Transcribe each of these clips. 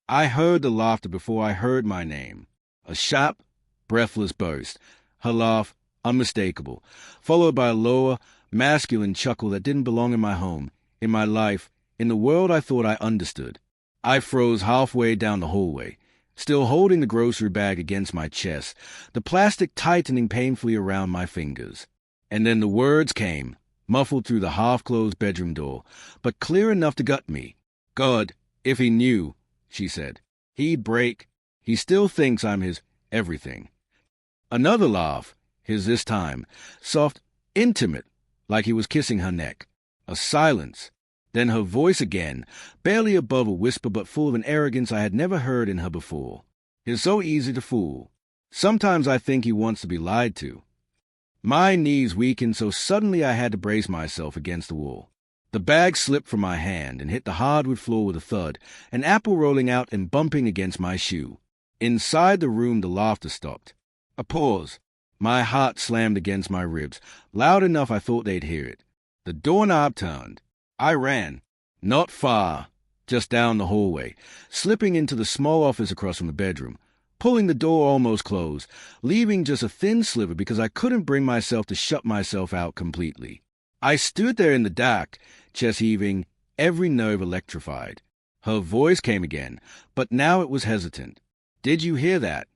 I heard the laughter before I heard my name. A sharp, breathless burst. Her laugh, unmistakable, followed by a lower, masculine chuckle that didn't belong in my home, in my life, in the world I thought I understood. I froze halfway down the hallway, still holding the grocery bag against my chest, the plastic tightening painfully around my fingers. And then the words came, muffled through the half-closed bedroom door, but clear enough to gut me. God, if he knew, she said, he'd break. He still thinks I'm his everything. Another laugh, his this time, soft, intimate, like he was kissing her neck. A silence. Then her voice again, barely above a whisper but full of an arrogance I had never heard in her before. He's so easy to fool. Sometimes I think he wants to be lied to. My knees weakened so suddenly I had to brace myself against the wall. The bag slipped from my hand and hit the hardwood floor with a thud, an apple rolling out and bumping against my shoe. Inside the room the laughter stopped. A pause. My heart slammed against my ribs, loud enough I thought they'd hear it. The doorknob turned. I ran. Not far. Just down the hallway, slipping into the small office across from the bedroom, pulling the door almost closed, leaving just a thin sliver because I couldn't bring myself to shut myself out completely. I stood there in the dark, chest heaving, every nerve electrified. Her voice came again, but now it was hesitant. Did you hear that?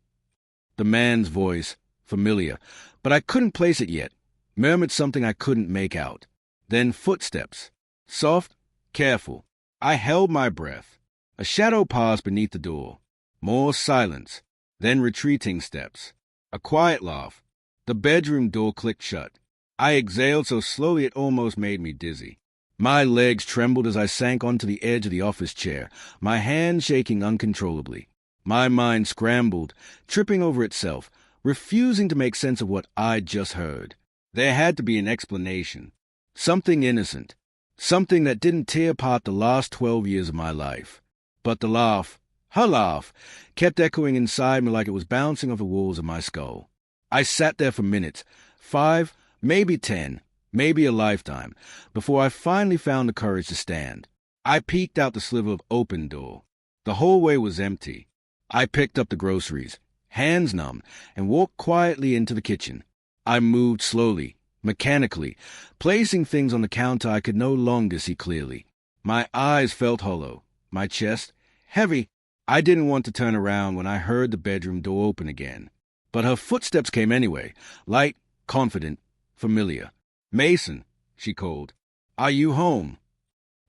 The man's voice, familiar, but I couldn't place it yet, murmured something I couldn't make out. Then footsteps. Soft, careful. I held my breath. A shadow passed beneath the door. More silence. Then retreating steps. A quiet laugh. The bedroom door clicked shut. I exhaled so slowly it almost made me dizzy. My legs trembled as I sank onto the edge of the office chair, my hands shaking uncontrollably. My mind scrambled, tripping over itself, refusing to make sense of what I'd just heard. There had to be an explanation. Something innocent. Something that didn't tear apart the last 12 years of my life. But the laugh, her laugh, kept echoing inside me like it was bouncing off the walls of my skull. I sat there for minutes, 5, maybe 10, maybe a lifetime, before I finally found the courage to stand. I peeked out the sliver of open door. The hallway was empty. I picked up the groceries, hands numb, and walked quietly into the kitchen. I moved slowly, mechanically, placing things on the counter I could no longer see clearly. My eyes felt hollow, my chest heavy. I didn't want to turn around when I heard the bedroom door open again. But her footsteps came anyway, light, confident, familiar. "Mason," she called. "Are you home?"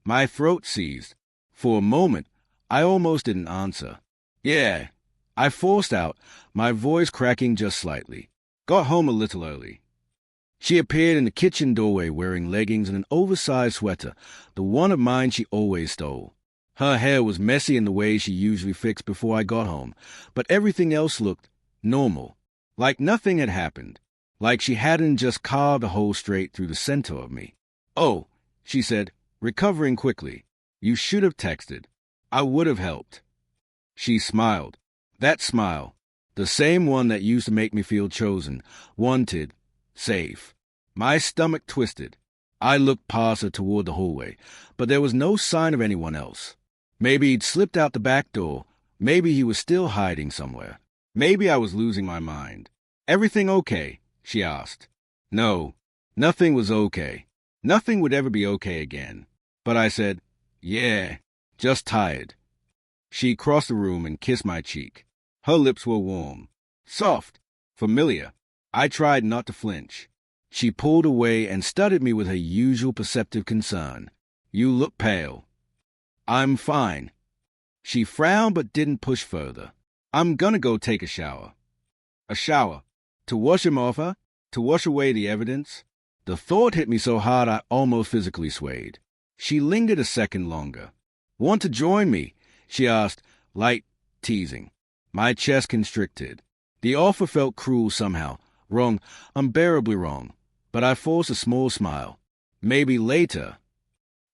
My throat seized. For a moment, I almost didn't answer. "Yeah," I forced out, my voice cracking just slightly. "Got home a little early." She appeared in the kitchen doorway wearing leggings and an oversized sweater, the one of mine she always stole. Her hair was messy in the way she usually fixed before I got home, but everything else looked normal, like nothing had happened, like she hadn't just carved a hole straight through the center of me. "Oh," she said, recovering quickly. "You should have texted. I would have helped." She smiled. That smile, the same one that used to make me feel chosen, wanted, safe. My stomach twisted. I looked past her toward the hallway, but there was no sign of anyone else. Maybe he'd slipped out the back door. Maybe he was still hiding somewhere. Maybe I was losing my mind. "Everything okay?" she asked. No, nothing was okay. Nothing would ever be okay again. But I said, "Yeah, just tired." She crossed the room and kissed my cheek. Her lips were warm, soft, familiar. I tried not to flinch. She pulled away and studied me with her usual perceptive concern. "You look pale." "I'm fine." She frowned but didn't push further. "I'm gonna go take a shower." A shower. To wash him off her? To wash away the evidence? The thought hit me so hard I almost physically swayed. She lingered a second longer. "Want to join me?" she asked, light, teasing. My chest constricted. The offer felt cruel somehow. Wrong, unbearably wrong. But I forced a small smile. "Maybe later."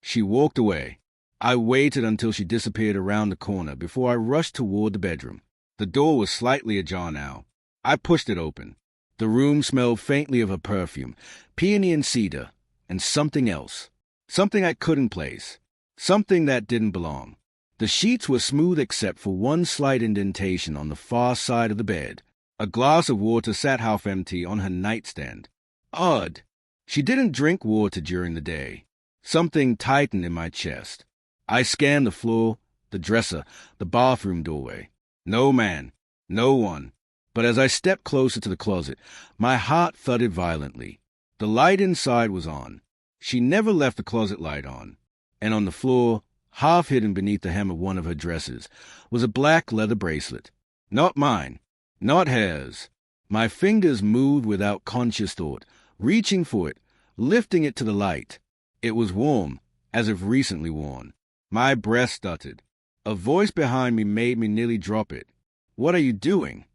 She walked away. I waited until she disappeared around the corner before I rushed toward the bedroom. The door was slightly ajar now. I pushed it open. The room smelled faintly of her perfume, peony and cedar, and something else. Something I couldn't place. Something that didn't belong. The sheets were smooth except for one slight indentation on the far side of the bed. A glass of water sat half empty on her nightstand. Odd. She didn't drink water during the day. Something tightened in my chest. I scanned the floor, the dresser, the bathroom doorway. No man. No one. But as I stepped closer to the closet, my heart thudded violently. The light inside was on. She never left the closet light on. And on the floor, half hidden beneath the hem of one of her dresses, was a black leather bracelet. Not mine. Not hers. My fingers moved without conscious thought, reaching for it, lifting it to the light. It was warm, as if recently worn. My breath stuttered. A voice behind me made me nearly drop it. "What are you doing?"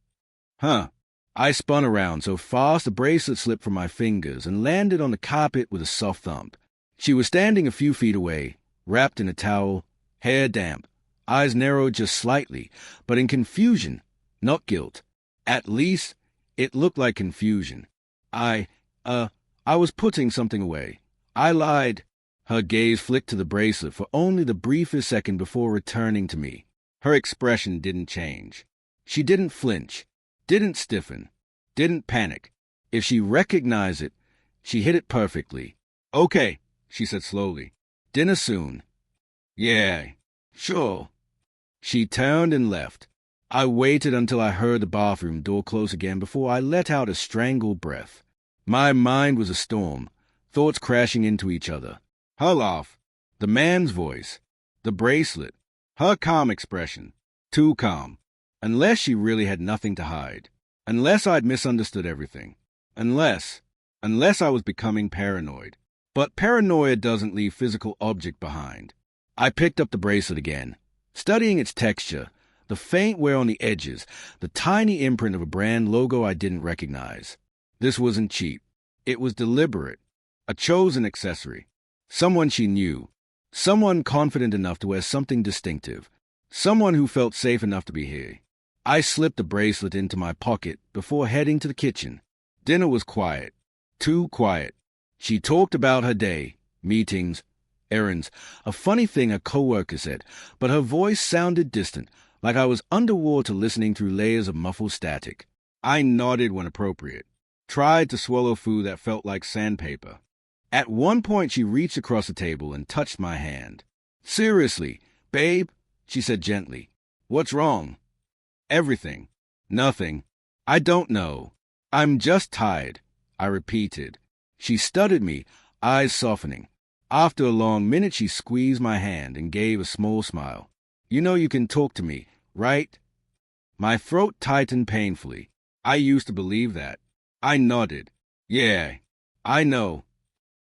"Huh." I spun around so fast the bracelet slipped from my fingers and landed on the carpet with a soft thump. She was standing a few feet away, wrapped in a towel, hair damp, eyes narrowed just slightly, but in confusion, not guilt. At least, it looked like confusion. I was putting something away. I lied. Her gaze flicked to the bracelet for only the briefest second before returning to me. Her expression didn't change. She didn't flinch, didn't stiffen, didn't panic. If she recognized it, she hit it perfectly. "Okay," she said slowly. "Dinner soon." "Yeah, sure." She turned and left. I waited until I heard the bathroom door close again before I let out a strangled breath. My mind was a storm, thoughts crashing into each other. Her laugh, the man's voice, the bracelet, her calm expression. Too calm. Unless she really had nothing to hide. Unless I'd misunderstood everything. Unless I was becoming paranoid. But paranoia doesn't leave physical object behind. I picked up the bracelet again, studying its texture, the faint wear on the edges, the tiny imprint of a brand logo I didn't recognize. This wasn't cheap. It was deliberate. A chosen accessory. Someone she knew. Someone confident enough to wear something distinctive. Someone who felt safe enough to be here. I slipped the bracelet into my pocket before heading to the kitchen. Dinner was quiet. Too quiet. She talked about her day, meetings, errands, a funny thing a coworker said, but her voice sounded distant, like I was underwater listening through layers of muffled static. I nodded when appropriate, tried to swallow food that felt like sandpaper. At one point she reached across the table and touched my hand. "Seriously, babe," she said gently. "What's wrong?" "Everything." "Nothing." "I don't know. I'm just tired," I repeated. She studied me, eyes softening. After a long minute she squeezed my hand and gave a small smile. "You know you can talk to me, right?" My throat tightened painfully. I used to believe that. I nodded. "Yeah, I know."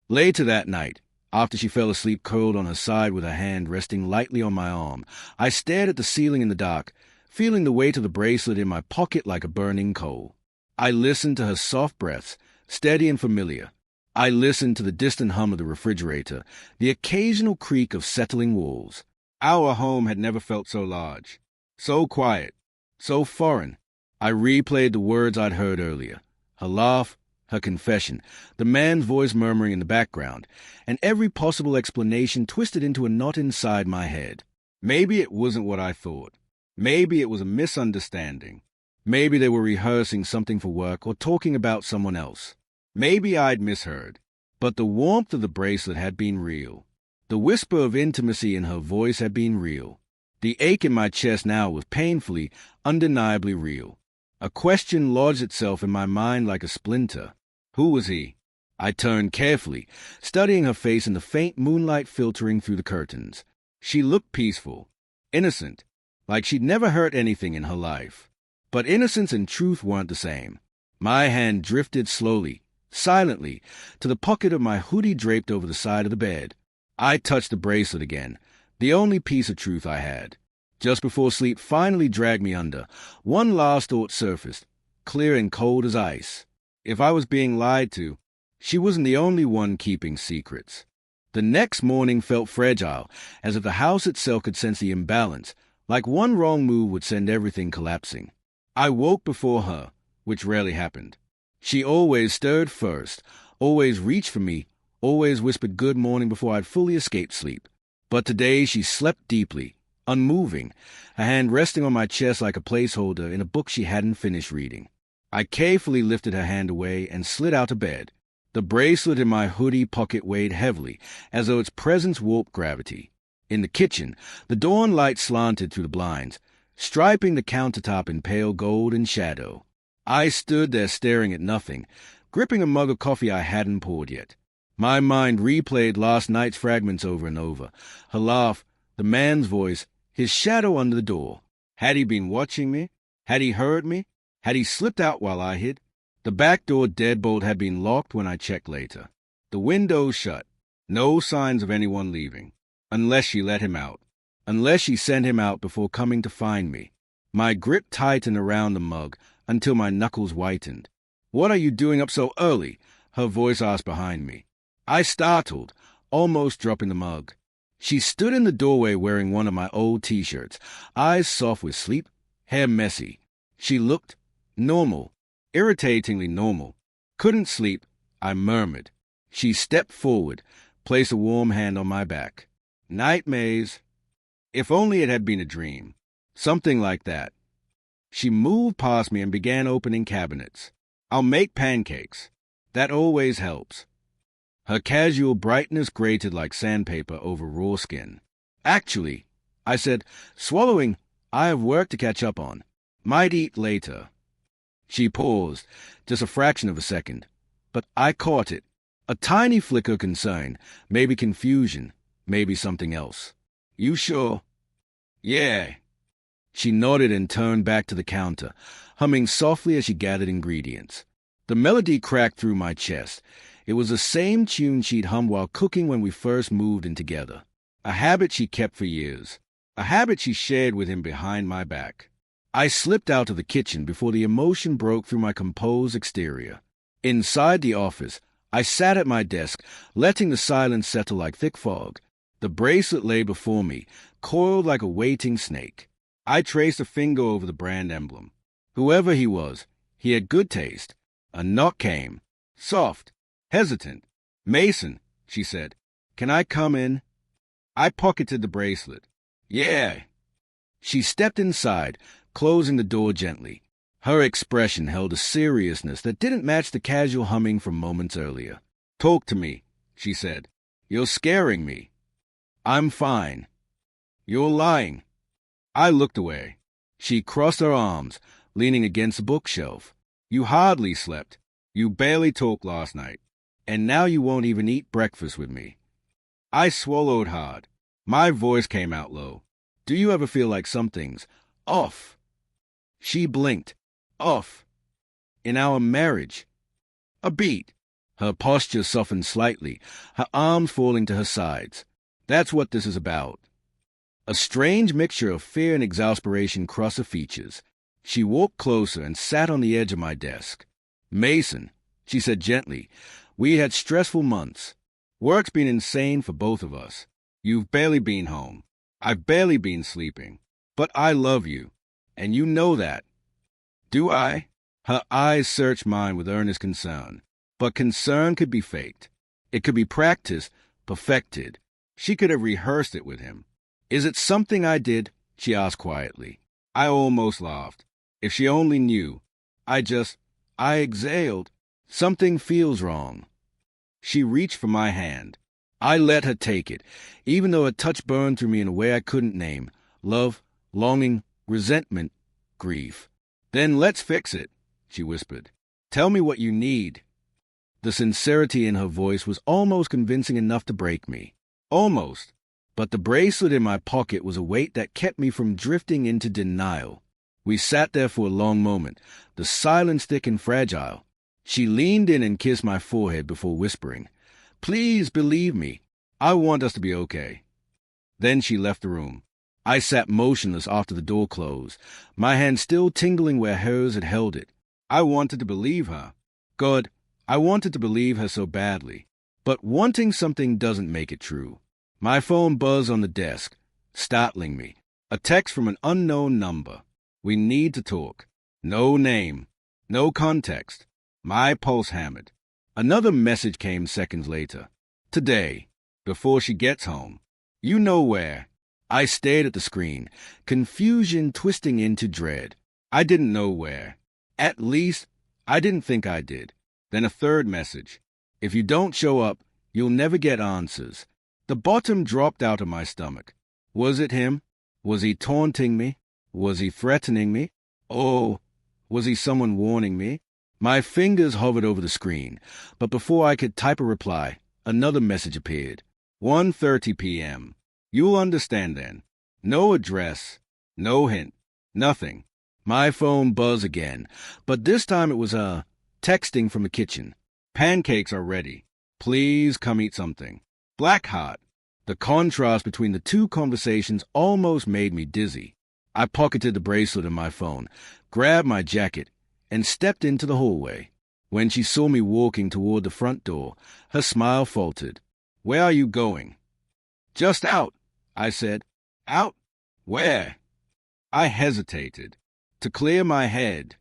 Later that night, after she fell asleep curled on her side with her hand resting lightly on my arm, I stared at the ceiling in the dark, feeling the weight of the bracelet in my pocket like a burning coal. I listened to her soft breaths, steady and familiar. I listened to the distant hum of the refrigerator, the occasional creak of settling walls. Our home had never felt so large, so quiet, so foreign. I replayed the words I'd heard earlier, her laugh, her confession, the man's voice murmuring in the background, and every possible explanation twisted into a knot inside my head. Maybe it wasn't what I thought. Maybe it was a misunderstanding. Maybe they were rehearsing something for work or talking about someone else. Maybe I'd misheard. But the warmth of the bracelet had been real. The whisper of intimacy in her voice had been real. The ache in my chest now was painfully, undeniably real. A question lodged itself in my mind like a splinter. Who was he? I turned carefully, studying her face in the faint moonlight filtering through the curtains. She looked peaceful, innocent, like she'd never hurt anything in her life. But innocence and truth weren't the same. My hand drifted slowly, silently, to the pocket of my hoodie draped over the side of the bed. I touched the bracelet again, the only piece of truth I had. Just before sleep finally dragged me under, one last thought surfaced, clear and cold as ice. If I was being lied to, she wasn't the only one keeping secrets. The next morning felt fragile, as if the house itself could sense the imbalance, like one wrong move would send everything collapsing. I woke before her, which rarely happened. She always stirred first, always reached for me, always whispered good morning before I'd fully escaped sleep. But today she slept deeply, unmoving, her hand resting on my chest like a placeholder in a book she hadn't finished reading. I carefully lifted her hand away and slid out of bed. The bracelet in my hoodie pocket weighed heavily, as though its presence warped gravity. In the kitchen, the dawn light slanted through the blinds, striping the countertop in pale gold and shadow. I stood there staring at nothing, gripping a mug of coffee I hadn't poured yet. My mind replayed last night's fragments over and over. Her laugh, the man's voice, his shadow under the door. Had he been watching me? Had he heard me? Had he slipped out while I hid? The back door deadbolt had been locked when I checked later. The window shut. No signs of anyone leaving. Unless she let him out. Unless she sent him out before coming to find me. My grip tightened around the mug until my knuckles whitened. "What are you doing up so early?" her voice asked behind me. I startled, almost dropping the mug. She stood in the doorway wearing one of my old T-shirts, eyes soft with sleep, hair messy. She looked normal, irritatingly normal. "Couldn't sleep," I murmured. She stepped forward, placed a warm hand on my back. "Night, Maze." If only it had been a dream. Something like that. She moved past me and began opening cabinets. "I'll make pancakes. That always helps." Her casual brightness grated like sandpaper over raw skin. "Actually," I said, swallowing, "I have work to catch up on. Might eat later." She paused, just a fraction of a second. But I caught it. A tiny flicker of concern, maybe confusion, maybe something else. "You sure?" "Yeah." She nodded and turned back to the counter, humming softly as she gathered ingredients. The melody cracked through my chest. It was the same tune she'd hummed while cooking when we first moved in together. A habit she kept for years. A habit she shared with him behind my back. I slipped out of the kitchen before the emotion broke through my composed exterior. Inside the office, I sat at my desk, letting the silence settle like thick fog. The bracelet lay before me, coiled like a waiting snake. I traced a finger over the brand emblem. Whoever he was, he had good taste. A knock came. Soft. Hesitant. "Mason," she said. "Can I come in?" I pocketed the bracelet. "Yeah." She stepped inside, closing the door gently. Her expression held a seriousness that didn't match the casual humming from moments earlier. "Talk to me," she said. "You're scaring me." "I'm fine." "You're lying." I looked away. She crossed her arms, leaning against a bookshelf. "You hardly slept. You barely talked last night. And now you won't even eat breakfast with me." I swallowed hard. My voice came out low. "Do you ever feel like something's off?" She blinked. "Off? In our marriage?" "A beat." Her posture softened slightly, her arms falling to her sides. "That's what this is about." A strange mixture of fear and exasperation crossed her features. She walked closer and sat on the edge of my desk. "Mason," she said gently, "we had stressful months. Work's been insane for both of us. You've barely been home. I've barely been sleeping. But I love you, and you know that." "Do I?" Her eyes searched mine with earnest concern. But concern could be faked. It could be practiced, perfected. She could have rehearsed it with him. "Is it something I did?" she asked quietly. I almost laughed. If she only knew. I exhaled. "Something feels wrong." She reached for my hand. I let her take it, even though her touch burned through me in a way I couldn't name. Love, longing, resentment, grief. "Then let's fix it," she whispered. "Tell me what you need." The sincerity in her voice was almost convincing enough to break me. Almost. But the bracelet in my pocket was a weight that kept me from drifting into denial. We sat there for a long moment, the silence thick and fragile. She leaned in and kissed my forehead before whispering, "Please believe me. I want us to be okay." Then she left the room. I sat motionless after the door closed, my hand still tingling where hers had held it. I wanted to believe her. God, I wanted to believe her so badly. But wanting something doesn't make it true. My phone buzzed on the desk, startling me. A text from an unknown number. "We need to talk." No name. No context. My pulse hammered. Another message came seconds later. "Today, before she gets home. You know where." I stared at the screen, confusion twisting into dread. I didn't know where. At least, I didn't think I did. Then a third message. If you don't show up, you'll never get answers. The bottom dropped out of my stomach. Was it him? Was he taunting me? Was he threatening me? Oh, was he someone warning me? My fingers hovered over the screen, but before I could type a reply, another message appeared. 1:30 p.m. You'll understand then. No address, no hint, nothing. My phone buzzed again, but this time it was texting from the kitchen. Pancakes are ready. Please come eat something. Blackheart. The contrast between the two conversations almost made me dizzy. I pocketed the bracelet in my phone, grabbed my jacket, and stepped into the hallway. When she saw me walking toward the front door, her smile faltered. Where are you going? Just out, I said. Out? Where? I hesitated. To clear my head.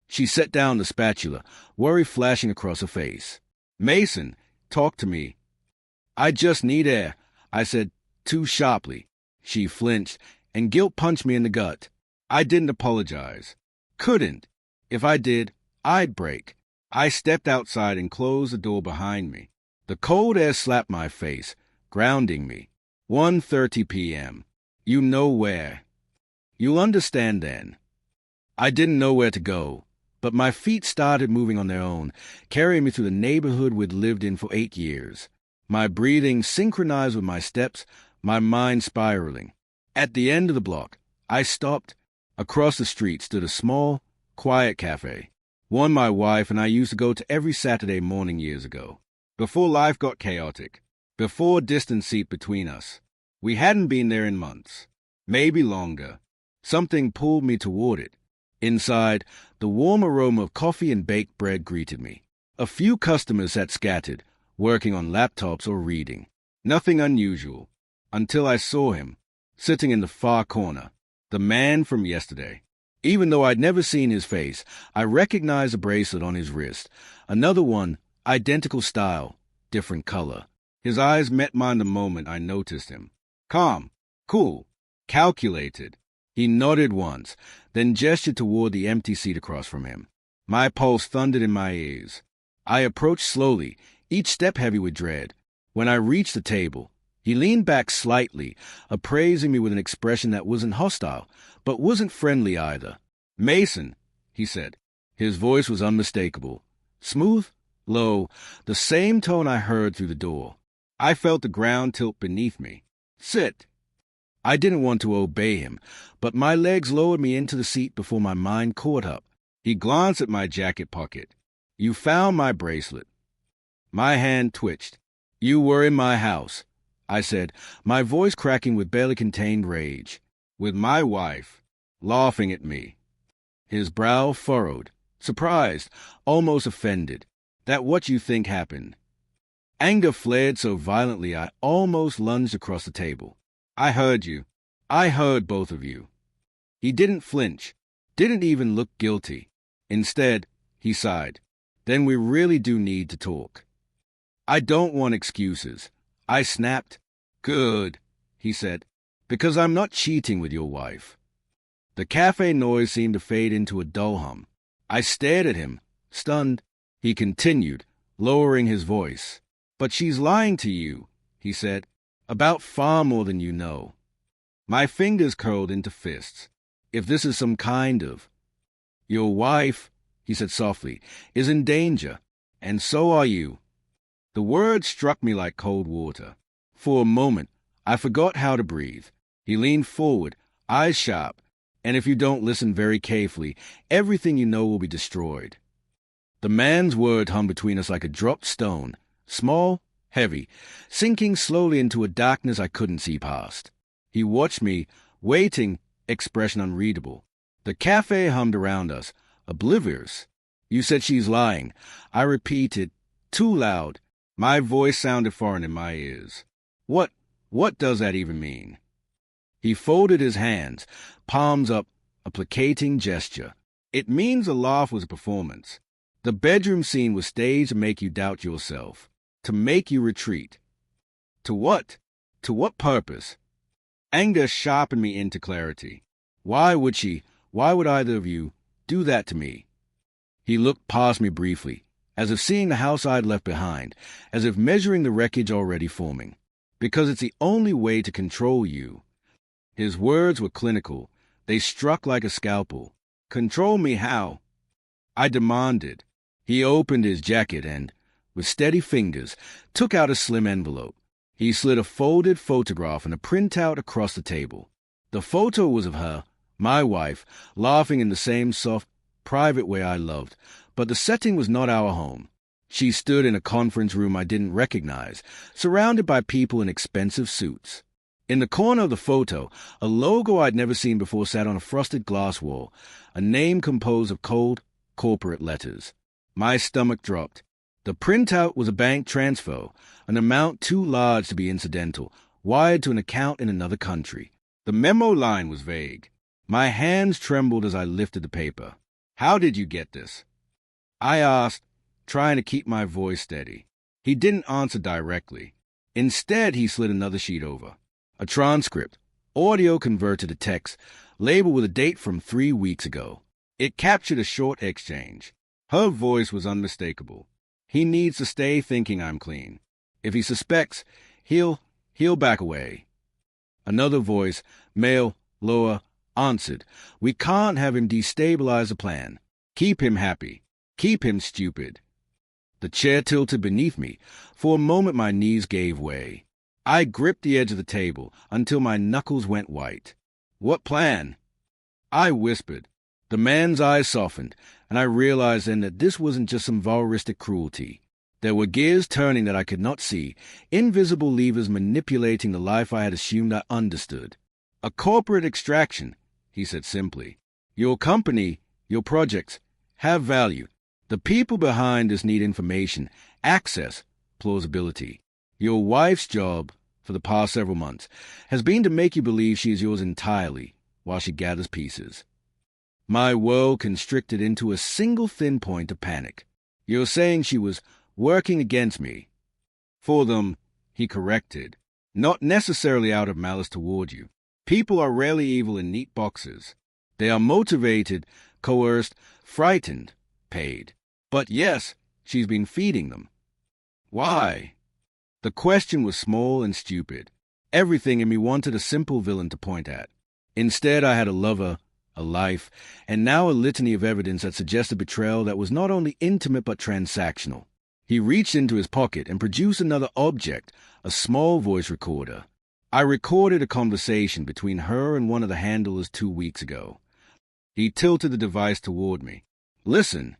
She set down the spatula, worry flashing across her face. Mason, talk to me. I just need air, I said too sharply. She flinched, and guilt punched me in the gut. I didn't apologize. Couldn't. If I did, I'd break. I stepped outside and closed the door behind me. The cold air slapped my face, grounding me. 1:30 p.m. You know where. You'll understand then. I didn't know where to go, but my feet started moving on their own, carrying me through the neighborhood we'd lived in for 8 years. My breathing synchronized with my steps, my mind spiraling. At the end of the block, I stopped. Across the street stood a small, quiet cafe, one my wife and I used to go to every Saturday morning years ago. Before life got chaotic, before distance seeped between us. We hadn't been there in months, maybe longer. Something pulled me toward it. Inside, the warm aroma of coffee and baked bread greeted me. A few customers sat scattered, working on laptops or reading. Nothing unusual, until I saw him, sitting in the far corner, the man from yesterday. Even though I'd never seen his face, I recognized the bracelet on his wrist. Another one, identical style, different color. His eyes met mine the moment I noticed him. Calm, cool, calculated. He nodded once, then gestured toward the empty seat across from him. My pulse thundered in my ears. I approached slowly, each step heavy with dread. When I reached the table, he leaned back slightly, appraising me with an expression that wasn't hostile, but wasn't friendly either. Mason, he said. His voice was unmistakable. Smooth, low, the same tone I heard through the door. I felt the ground tilt beneath me. Sit. I didn't want to obey him, but my legs lowered me into the seat before my mind caught up. He glanced at my jacket pocket. You found my bracelet. My hand twitched. You were in my house, I said, my voice cracking with barely contained rage. With my wife, laughing at me. His brow furrowed, surprised, almost offended. That what you think happened. Anger flared so violently I almost lunged across the table. I heard you. I heard both of you. He didn't flinch, didn't even look guilty. Instead, he sighed. Then we really do need to talk. I don't want excuses. I snapped. Good, he said, because I'm not cheating with your wife. The cafe noise seemed to fade into a dull hum. I stared at him, stunned. He continued, lowering his voice. But she's lying to you, he said, about far more than you know. My fingers curled into fists. If this is some kind of... Your wife, he said softly, is in danger, and so are you. The words struck me like cold water. For a moment, I forgot how to breathe. He leaned forward, eyes sharp, and if you don't listen very carefully, everything you know will be destroyed. The man's word hung between us like a dropped stone, small, heavy, sinking slowly into a darkness I couldn't see past. He watched me, waiting, expression unreadable. The cafe hummed around us, oblivious. You said she's lying. I repeated, too loud. My voice sounded foreign in my ears. What does that even mean? He folded his hands, palms up, a placating gesture. It means the laugh was a performance. The bedroom scene was staged to make you doubt yourself, to make you retreat. To what? To what purpose? Anger sharpened me into clarity. Why would either of you, do that to me? He looked past me briefly, as if seeing the house I'd left behind, as if measuring the wreckage already forming. Because it's the only way to control you. His words were clinical. They struck like a scalpel. Control me how? I demanded. He opened his jacket and, with steady fingers, took out a slim envelope. He slid a folded photograph and a printout across the table. The photo was of her, my wife, laughing in the same soft, private way I loved, but the setting was not our home. She stood in a conference room I didn't recognize, surrounded by people in expensive suits. In the corner of the photo, a logo I'd never seen before sat on a frosted glass wall, a name composed of cold, corporate letters. My stomach dropped. The printout was a bank transfer, an amount too large to be incidental, wired to an account in another country. The memo line was vague. My hands trembled as I lifted the paper. How did you get this? I asked, trying to keep my voice steady. He didn't answer directly. Instead, he slid another sheet over. A transcript, audio converted to text, labeled with a date from 3 weeks ago. It captured a short exchange. Her voice was unmistakable. He needs to stay thinking I'm clean. If he suspects, he'll back away. Another voice, male, lower, answered. We can't have him destabilize the plan. Keep him happy. Keep him stupid. The chair tilted beneath me. For a moment my knees gave way. I gripped the edge of the table until my knuckles went white. What plan? I whispered. The man's eyes softened, and I realized then that this wasn't just some voyeuristic cruelty. There were gears turning that I could not see, invisible levers manipulating the life I had assumed I understood. A corporate extraction, he said simply. Your company, your projects, have value. The people behind this need information, access, plausibility. Your wife's job, for the past several months, has been to make you believe she is yours entirely while she gathers pieces. My world constricted into a single thin point of panic. You're saying she was working against me. For them, he corrected. Not necessarily out of malice toward you. People are rarely evil in neat boxes. They are motivated, coerced, frightened, paid. But yes, she's been feeding them. Why? The question was small and stupid. Everything in me wanted a simple villain to point at. Instead, I had a lover, a life, and now a litany of evidence that suggested betrayal that was not only intimate but transactional. He reached into his pocket and produced another object, a small voice recorder. I recorded a conversation between her and one of the handlers 2 weeks ago. He tilted the device toward me. Listen.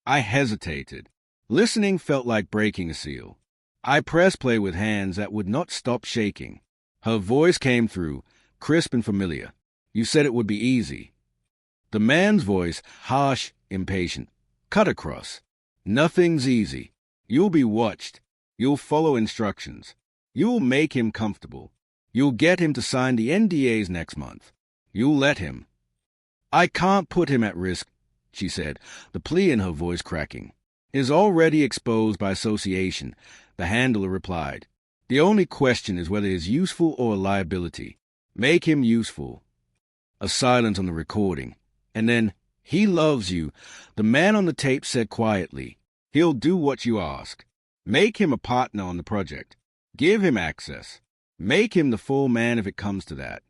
I hesitated. Listening felt like breaking a seal. I pressed play with hands that would not stop shaking. Her voice came through, crisp and familiar. You said it would be easy. The man's voice, harsh, impatient, cut across. Nothing's easy. You'll be watched. You'll follow instructions. You'll make him comfortable. You'll get him to sign the NDAs next month. You'll let him. I can't put him at risk, she said, the plea in her voice cracking. Is already exposed by association, the handler replied. The only question is whether he's useful or a liability. Make him useful. A silence on the recording. And then, he loves you, the man on the tape said quietly. He'll do what you ask. Make him a partner on the project. Give him access. Make him the full man if it comes to that.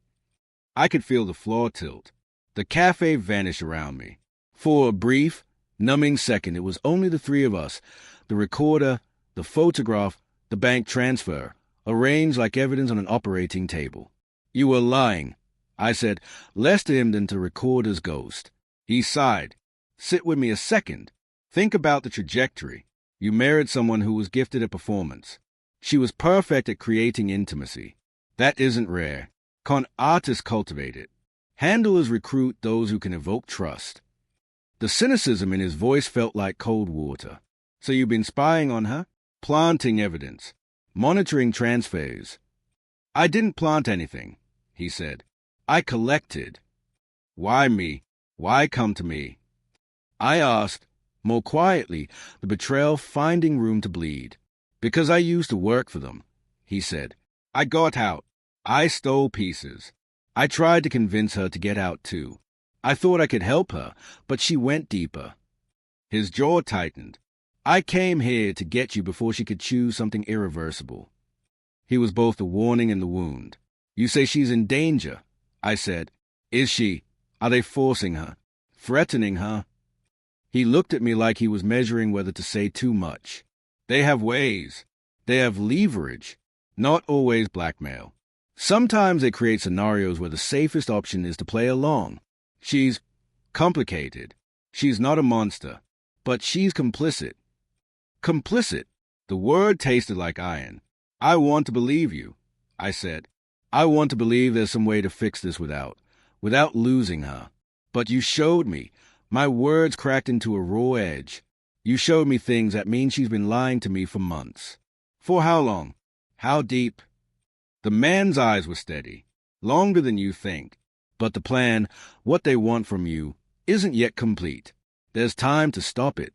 I could feel the floor tilt. The cafe vanished around me. For a brief, numbing second, it was only the three of us, the recorder, the photograph, the bank transfer, arranged like evidence on an operating table. You were lying, I said, less to him than to recorder's ghost. He sighed. Sit with me a second. Think about the trajectory. You married someone who was gifted at performance. She was perfect at creating intimacy. That isn't rare. Con artists cultivate it. Handlers recruit those who can evoke trust. The cynicism in his voice felt like cold water. So you've been spying on her? Planting evidence. Monitoring transfers. I didn't plant anything, he said. I collected. Why me? Why come to me? I asked, more quietly, the betrayal finding room to bleed. Because I used to work for them, he said. I got out. I stole pieces. I tried to convince her to get out too. I thought I could help her, but she went deeper. His jaw tightened. I came here to get you before she could choose something irreversible. He was both the warning and the wound. You say she's in danger, I said. Is she? Are they forcing her? Threatening her? He looked at me like he was measuring whether to say too much. They have ways. They have leverage. Not always blackmail. Sometimes they create scenarios where the safest option is to play along. She's complicated. She's not a monster. But she's complicit. Complicit. The word tasted like iron. I want to believe you, I said. I want to believe there's some way to fix this without losing her. But you showed me. My words cracked into a raw edge. You showed me things that mean she's been lying to me for months. For how long? How deep? The man's eyes were steady. Longer than you think. But the plan, what they want from you, isn't yet complete. There's time to stop it.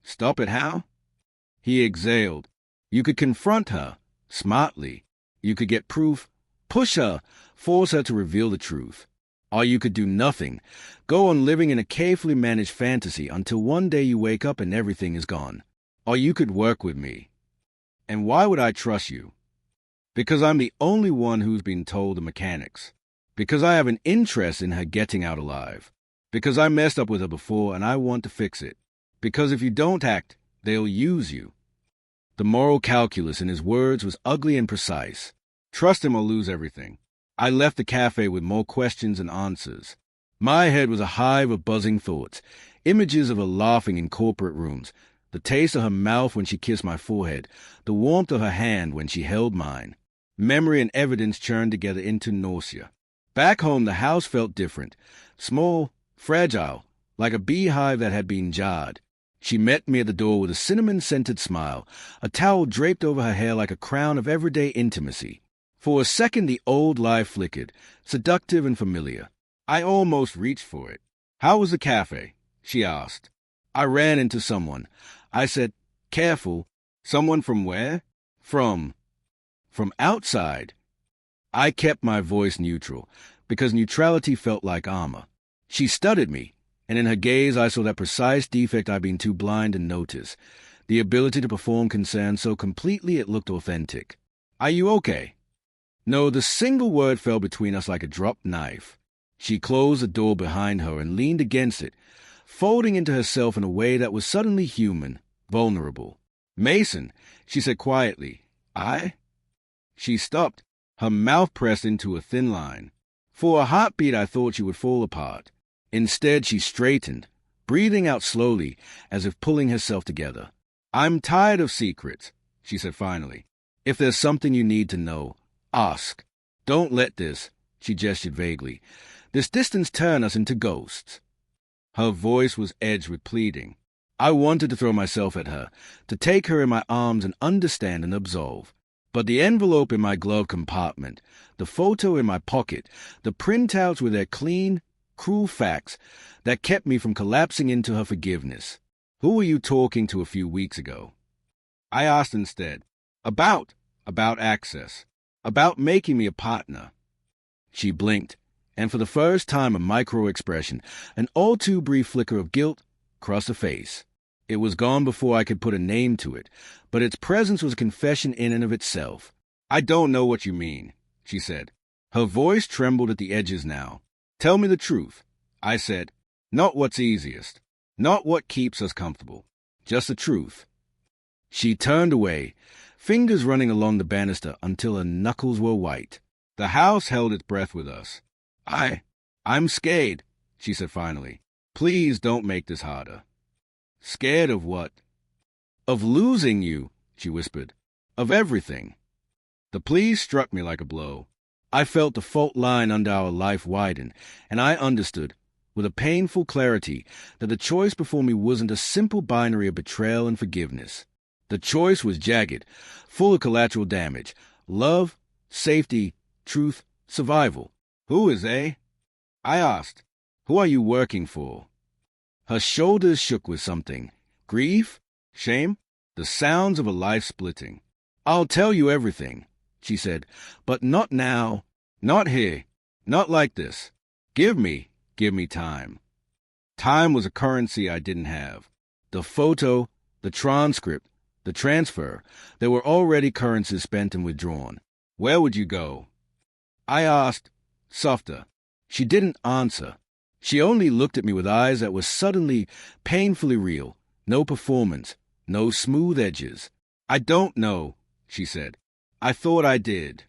Stop it how? He exhaled. You could confront her, smartly. You could get proof, push her, force her to reveal the truth. Or you could do nothing, go on living in a carefully managed fantasy until one day you wake up and everything is gone. Or you could work with me. And why would I trust you? Because I'm the only one who's been told the mechanics. Because I have an interest in her getting out alive. Because I messed up with her before and I want to fix it. Because if you don't act, they'll use you. The moral calculus in his words was ugly and precise. Trust him or lose everything. I left the cafe with more questions than answers. My head was a hive of buzzing thoughts, images of her laughing in corporate rooms, the taste of her mouth when she kissed my forehead, the warmth of her hand when she held mine. Memory and evidence churned together into nausea. Back home, the house felt different. Small, fragile, like a beehive that had been jarred. She met me at the door with a cinnamon-scented smile, a towel draped over her hair like a crown of everyday intimacy. For a second, the old lie flickered, seductive and familiar. I almost reached for it. How was the cafe? She asked. I ran into someone. I said, careful. Someone from where? From outside. I kept my voice neutral, because neutrality felt like armor. She studied me, and in her gaze I saw that precise defect I'd been too blind to notice, the ability to perform concern so completely it looked authentic. Are you okay? No, the single word fell between us like a dropped knife. She closed the door behind her and leaned against it, folding into herself in a way that was suddenly human, vulnerable. Mason, she said quietly. I? She stopped, her mouth pressed into a thin line. For a heartbeat I thought she would fall apart. Instead she straightened, breathing out slowly, as if pulling herself together. I'm tired of secrets, she said finally. If there's something you need to know, ask. Don't let this, she gestured vaguely, this distance turn us into ghosts. Her voice was edged with pleading. I wanted to throw myself at her, to take her in my arms and understand and absolve. But the envelope in my glove compartment, the photo in my pocket, the printouts with their clean, cruel facts that kept me from collapsing into her forgiveness. Who were you talking to a few weeks ago? I asked instead. About access. About making me a partner. She blinked, and for the first time a micro-expression, an all-too-brief flicker of guilt, crossed her face. It was gone before I could put a name to it, but its presence was a confession in and of itself. I don't know what you mean, she said. Her voice trembled at the edges now. Tell me the truth, I said. Not what's easiest. Not what keeps us comfortable. Just the truth. She turned away, fingers running along the banister until her knuckles were white. The house held its breath with us. I'm scared, she said finally. Please don't make this harder. Scared of what? Of losing you, she whispered. Of everything. The please struck me like a blow. I felt the fault line under our life widen, and I understood, with a painful clarity, that the choice before me wasn't a simple binary of betrayal and forgiveness. The choice was jagged, full of collateral damage. Love, safety, truth, survival. Who is A? I asked. Who are you working for? Her shoulders shook with something. Grief? Shame? The sounds of a life splitting. I'll tell you everything, she said. But not now. Not here. Not like this. Give me time. Time was a currency I didn't have. The photo, the transcript, the transfer, there were already currencies spent and withdrawn. Where would you go? I asked, softer. She didn't answer. She only looked at me with eyes that were suddenly painfully real. No performance, no smooth edges. I don't know, she said. I thought I did.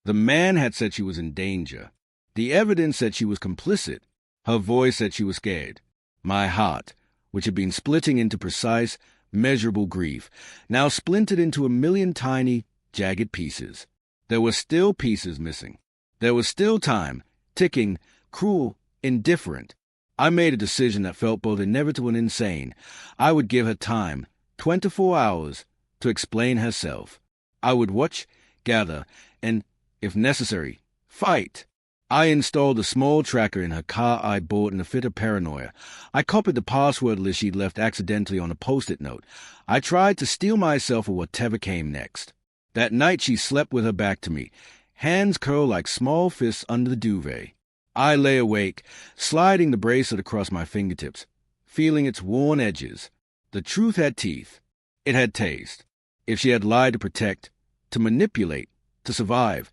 The man had said she was in danger. The evidence said she was complicit. Her voice said she was scared. My heart, which had been splitting into precise, measurable grief, now splintered into a million tiny, jagged pieces. There were still pieces missing. There was still time, ticking, cruel, indifferent. I made a decision that felt both inevitable and insane. I would give her time, 24 hours, to explain herself. I would watch, gather, and, if necessary, fight. I installed a small tracker in her car I bought in a fit of paranoia. I copied the password list she'd left accidentally on a post-it note. I tried to steel myself for whatever came next. That night she slept with her back to me, hands curled like small fists under the duvet. I lay awake, sliding the bracelet across my fingertips, feeling its worn edges. The truth had teeth. It had taste. If she had lied to protect, to manipulate, to survive,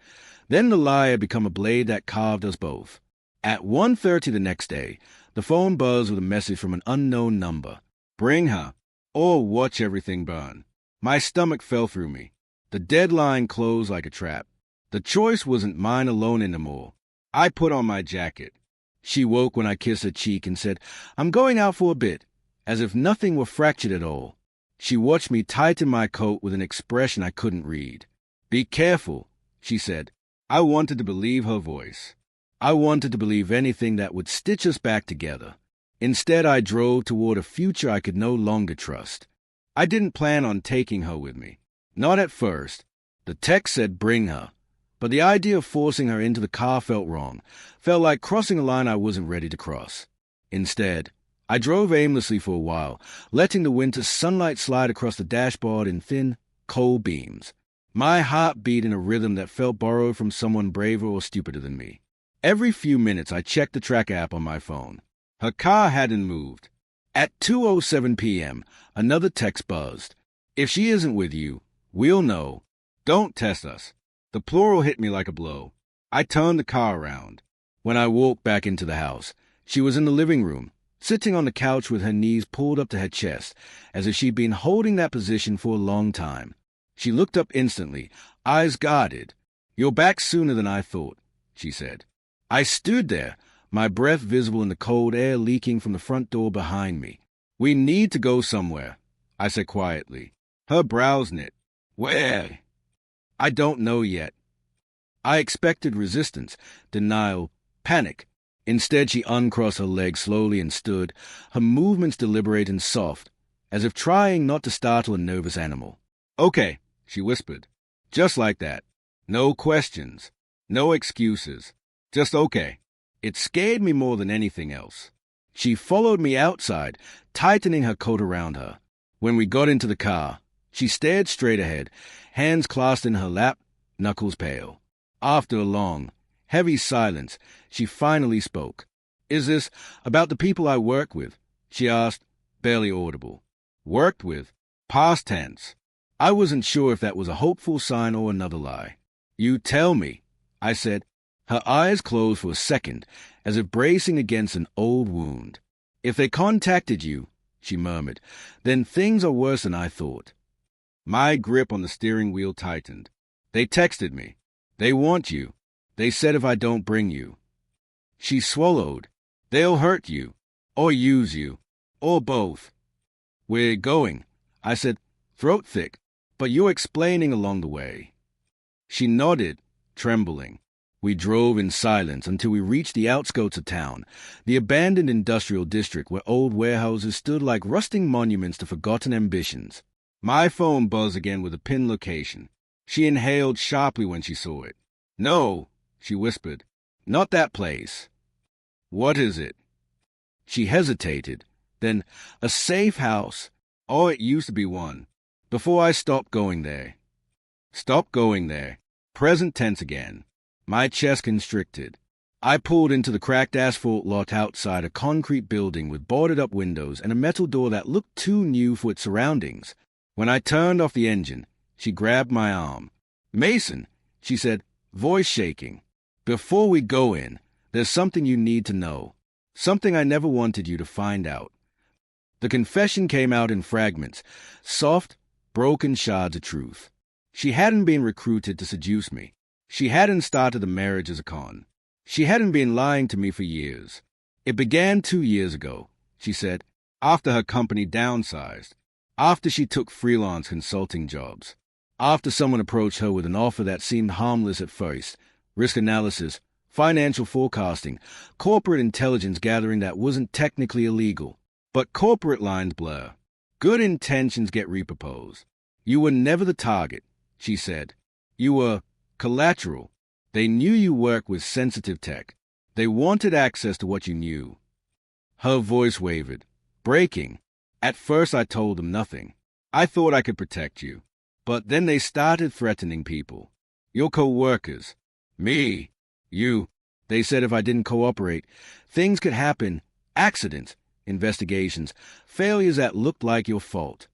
then the lie had become a blade that carved us both. At 1:30 the next day, the phone buzzed with a message from an unknown number. Bring her, or watch everything burn. My stomach fell through me. The deadline closed like a trap. The choice wasn't mine alone anymore. I put on my jacket. She woke when I kissed her cheek and said, I'm going out for a bit, as if nothing were fractured at all. She watched me tighten my coat with an expression I couldn't read. Be careful, she said. I wanted to believe her voice. I wanted to believe anything that would stitch us back together. Instead, I drove toward a future I could no longer trust. I didn't plan on taking her with me. Not at first. The text said bring her. But the idea of forcing her into the car felt wrong, felt like crossing a line I wasn't ready to cross. Instead, I drove aimlessly for a while, letting the winter sunlight slide across the dashboard in thin, cold beams. My heart beat in a rhythm that felt borrowed from someone braver or stupider than me. Every few minutes I checked the track app on my phone. Her car hadn't moved. At 2:07 p.m., another text buzzed. If she isn't with you, we'll know. Don't test us. The plural hit me like a blow. I turned the car around. When I walked back into the house, she was in the living room, sitting on the couch with her knees pulled up to her chest, as if she'd been holding that position for a long time. She looked up instantly, eyes guarded. You're back sooner than I thought, she said. I stood there, my breath visible in the cold air leaking from the front door behind me. We need to go somewhere, I said quietly. Her brows knit. Where? I don't know yet. I expected resistance, denial, panic. Instead, she uncrossed her legs slowly and stood, her movements deliberate and soft, as if trying not to startle a nervous animal. Okay, she whispered. Just like that. No questions. No excuses. Just okay. It scared me more than anything else. She followed me outside, tightening her coat around her. When we got into the car, she stared straight ahead, hands clasped in her lap, knuckles pale. After a long, heavy silence, she finally spoke. Is this about the people I work with? She asked, barely audible. Worked with? Past tense. I wasn't sure if that was a hopeful sign or another lie. You tell me, I said. Her eyes closed for a second, as if bracing against an old wound. If they contacted you, she murmured, then things are worse than I thought. My grip on the steering wheel tightened. They texted me. They want you. They said if I don't bring you. She swallowed. They'll hurt you, or use you, or both. We're going, I said, throat thick, but you're explaining along the way. She nodded, trembling. We drove in silence until we reached the outskirts of town, the abandoned industrial district where old warehouses stood like rusting monuments to forgotten ambitions. My phone buzzed again with a pin location. She inhaled sharply when she saw it. No, she whispered. Not that place. What is it? She hesitated. Then, a safe house. Oh, it used to be one. Before I stopped going there. Stop going there. Present tense again. My chest constricted. I pulled into the cracked asphalt lot outside a concrete building with boarded-up windows and a metal door that looked too new for its surroundings. When I turned off the engine, she grabbed my arm. "Mason," she said, voice shaking, "before we go in, there's something you need to know. Something I never wanted you to find out." The confession came out in fragments, soft, broken shards of truth. She hadn't been recruited to seduce me. She hadn't started the marriage as a con. She hadn't been lying to me for years. It began 2 years ago, she said, after her company downsized, after she took freelance consulting jobs, after someone approached her with an offer that seemed harmless at first, risk analysis, financial forecasting, corporate intelligence gathering that wasn't technically illegal. But corporate lines blur. Good intentions get reproposed. You were never the target, she said. You were collateral. They knew you worked with sensitive tech. They wanted access to what you knew. Her voice wavered, breaking. At first I told them nothing. I thought I could protect you. But then they started threatening people. Your co-workers. Me. You. They said if I didn't cooperate, things could happen. Accidents. Investigations. Failures that looked like your fault.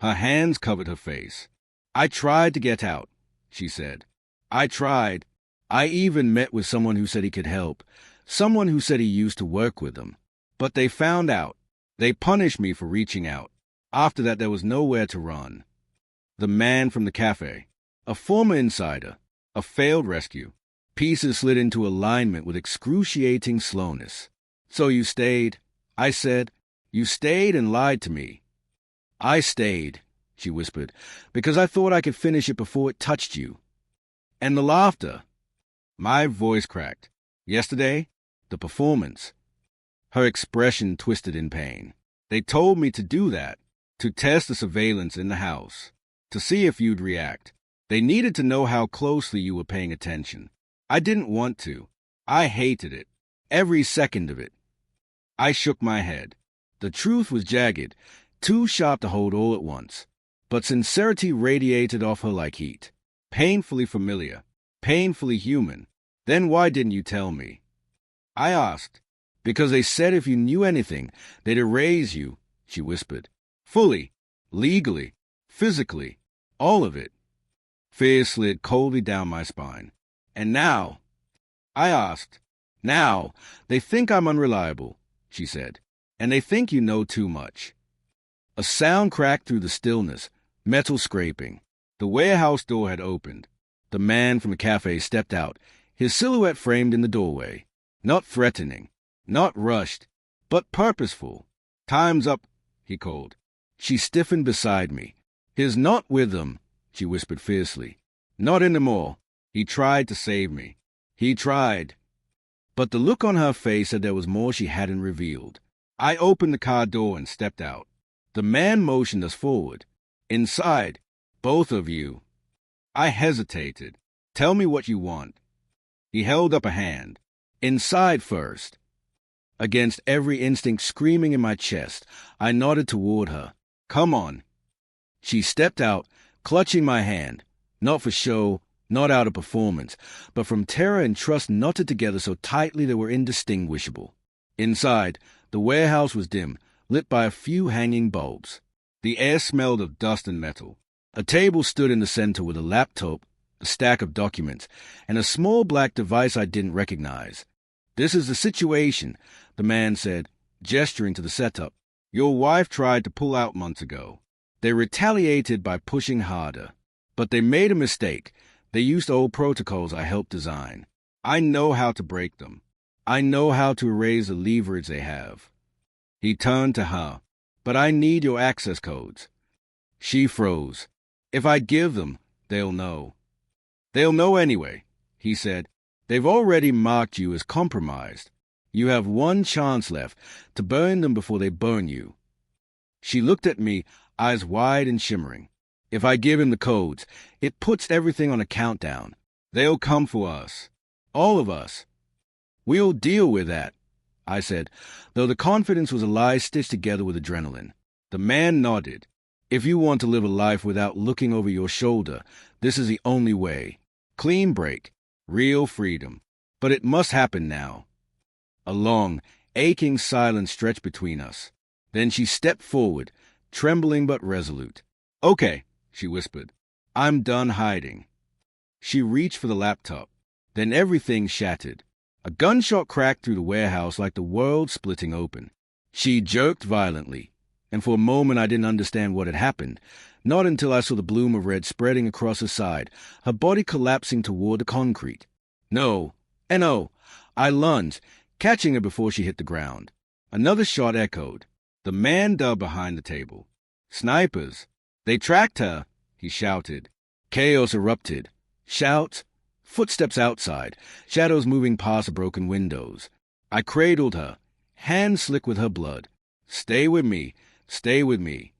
Her hands covered her face. I tried to get out, she said. I tried. I even met with someone who said he could help. Someone who said he used to work with them. But they found out. They punished me for reaching out. After that, there was nowhere to run. The man from the cafe. A former insider. A failed rescue. Pieces slid into alignment with excruciating slowness. So you stayed, I said. You stayed and lied to me. I stayed, she whispered, because I thought I could finish it before it touched you. And the laughter. My voice cracked. Yesterday, the performance. Her expression twisted in pain. They told me to do that, to test the surveillance in the house, to see if you'd react. They needed to know how closely you were paying attention. I didn't want to. I hated it. Every second of it. I shook my head. The truth was jagged, too sharp to hold all at once. But sincerity radiated off her like heat. Painfully familiar. Painfully human. Then why didn't you tell me? I asked. Because they said if you knew anything, they'd erase you, she whispered. Fully. Legally. Physically. All of it. Fear slid coldly down my spine. And now? I asked. Now, they think I'm unreliable, she said. And they think you know too much. A sound cracked through the stillness, metal scraping. The warehouse door had opened. The man from the cafe stepped out, his silhouette framed in the doorway. Not threatening, not rushed, but purposeful. Time's up, he called. She stiffened beside me. He's not with them, she whispered fiercely. Not anymore. He tried to save me. He tried. But the look on her face said there was more she hadn't revealed. I opened the car door and stepped out. The man motioned us forward. Inside, both of you. I hesitated. Tell me what you want. He held up a hand. Inside first. Against every instinct screaming in my chest, I nodded toward her. Come on. She stepped out, clutching my hand, not for show, not out of performance, but from terror and trust knotted together so tightly they were indistinguishable. Inside, the warehouse was dim, lit by a few hanging bulbs. The air smelled of dust and metal. A table stood in the center with a laptop, a stack of documents, and a small black device I didn't recognize. This is the situation, the man said, gesturing to the setup. Your wife tried to pull out months ago. They retaliated by pushing harder. But they made a mistake. They used old protocols I helped design. I know how to break them. I know how to erase the leverage they have. He turned to her. But I need your access codes. She froze. If I give them, they'll know. They'll know anyway, he said. They've already marked you as compromised. You have one chance left, to burn them before they burn you. She looked at me, eyes wide and shimmering. If I give him the codes, it puts everything on a countdown. They'll come for us. All of us. We'll deal with that, I said, though the confidence was a lie stitched together with adrenaline. The man nodded. If you want to live a life without looking over your shoulder, this is the only way. Clean break. Real freedom. But it must happen now. A long, aching silence stretched between us. Then she stepped forward, trembling but resolute. "Okay," she whispered. "I'm done hiding." She reached for the laptop. Then everything shattered. A gunshot cracked through the warehouse like the world splitting open. She jerked violently, and for a moment I didn't understand what had happened, not until I saw the bloom of red spreading across her side, her body collapsing toward the concrete. No, N.O. I lunged, catching her before she hit the ground. Another shot echoed. The man dug behind the table. "Snipers! They tracked her!" he shouted. Chaos erupted. Shouts, footsteps outside, shadows moving past the broken windows. I cradled her, hands slick with her blood. "Stay with me, stay with me."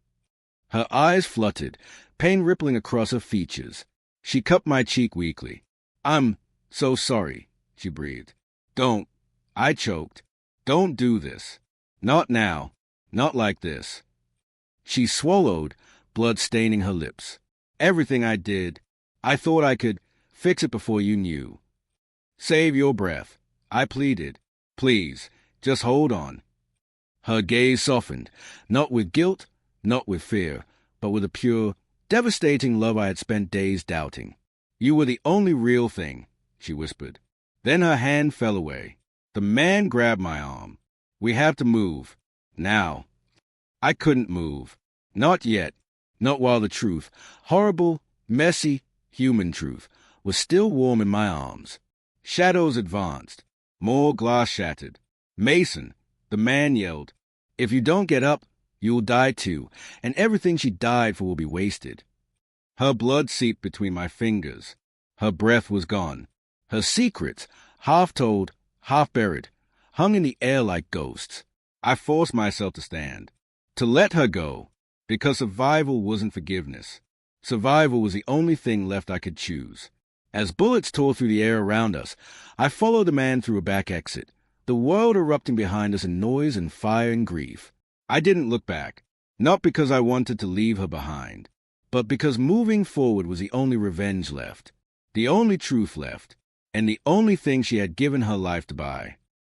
Her eyes fluttered, pain rippling across her features. She cupped my cheek weakly. "I'm so sorry," she breathed. "Don't," I choked. "Don't do this. Not now. Not like this." She swallowed, blood staining her lips. "Everything I did, I thought I could fix it before you knew." "Save your breath," I pleaded. "Please, just hold on." Her gaze softened, not with guilt, not with fear, but with a pure, devastating love I had spent days doubting. "You were the only real thing," she whispered. Then her hand fell away. The man grabbed my arm. "We have to move. Now." I couldn't move. Not yet. Not while the truth, horrible, messy, human truth, was still warm in my arms. Shadows advanced. More glass shattered. "Mason," the man yelled, "if you don't get up, you'll die too, and everything she died for will be wasted." Her blood seeped between my fingers. Her breath was gone. Her secrets, half told, half buried, hung in the air like ghosts. I forced myself to stand, to let her go, because survival wasn't forgiveness. Survival was the only thing left I could choose. As bullets tore through the air around us, I followed the man through a back exit, the world erupting behind us in noise and fire and grief. I didn't look back, not because I wanted to leave her behind, but because moving forward was the only revenge left, the only truth left, and the only thing she had given her life to buy.